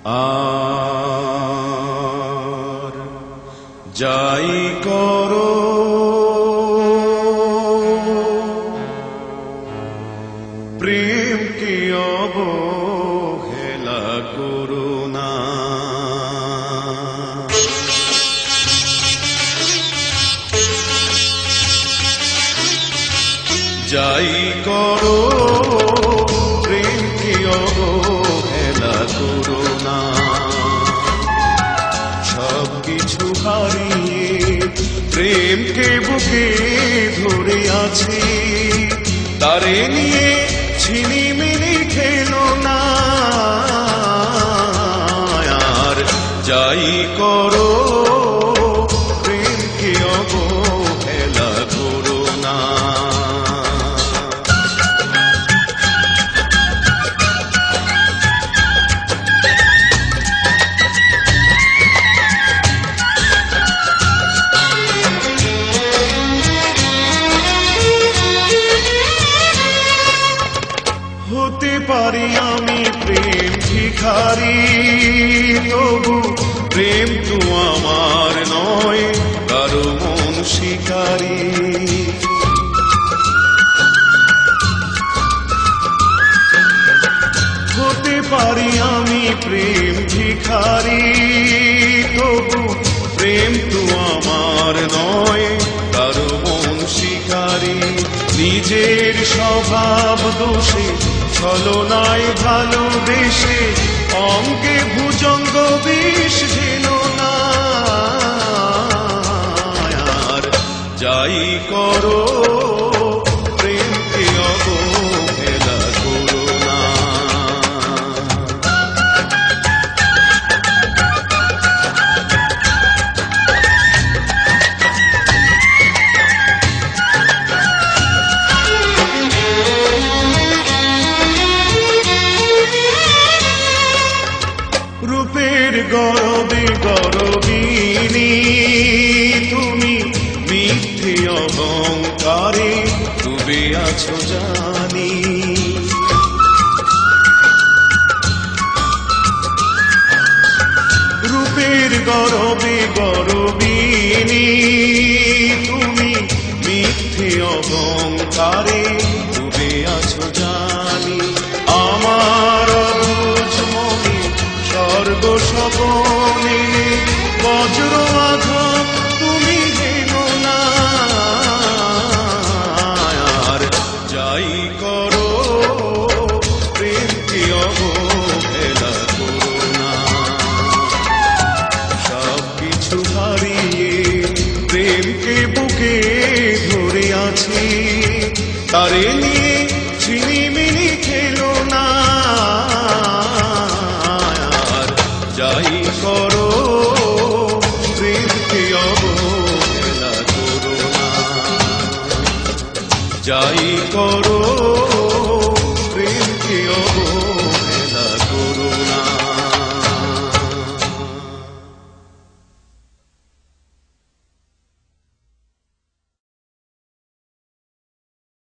আর যাই করো প্রেমকে অবহেলা করো না। যাই করো প্রেমকে অবহেলা করো না। সবকিছু হারিয়ে প্রেমকে বুকে ধরে আছি, তারে নিয়ে ছিনিমিনি খেলো না। আর যাই করো প্রেমকে অবহেলা করো না। হতে পারি আমি প্রেম ভিখারি, তবু প্রেম তো আমার নয় কারো মন শিকারি। হতে পারি আমি প্রেম ভিখারি, তবু প্রেম তো আমার নয় কারো মন শিকারি। নিজের স্বভাব দোষে ছলনায় ভালোবেসে অঙ্গে ভুজঙ্গ বিষ ঢেলো না। আর যাই করো প্রেমকে অবহেলা করো না। রূপের গরবে গরবিনী তুমি, মিথ্যে অহংকারে ডুবে আছো জানি। রূপের গরবে গরবিনী তুমি, মিথ্যে অহংকারে ডুবে আছো জানি। আমার অবুঝ মনে স্বর্গ স্বপনে বজ্র আঘাত তুমি হেনো না। আর যাই করো প্রেমকে অবহেলা করো না। সবকিছু হারিয়ে প্রেমকে বুকে ধরে আছি, তারে নিয়ে ছিনিমিনি খেলো না। যাই করো প্রেমকে অবহেলা করো না। যাই করো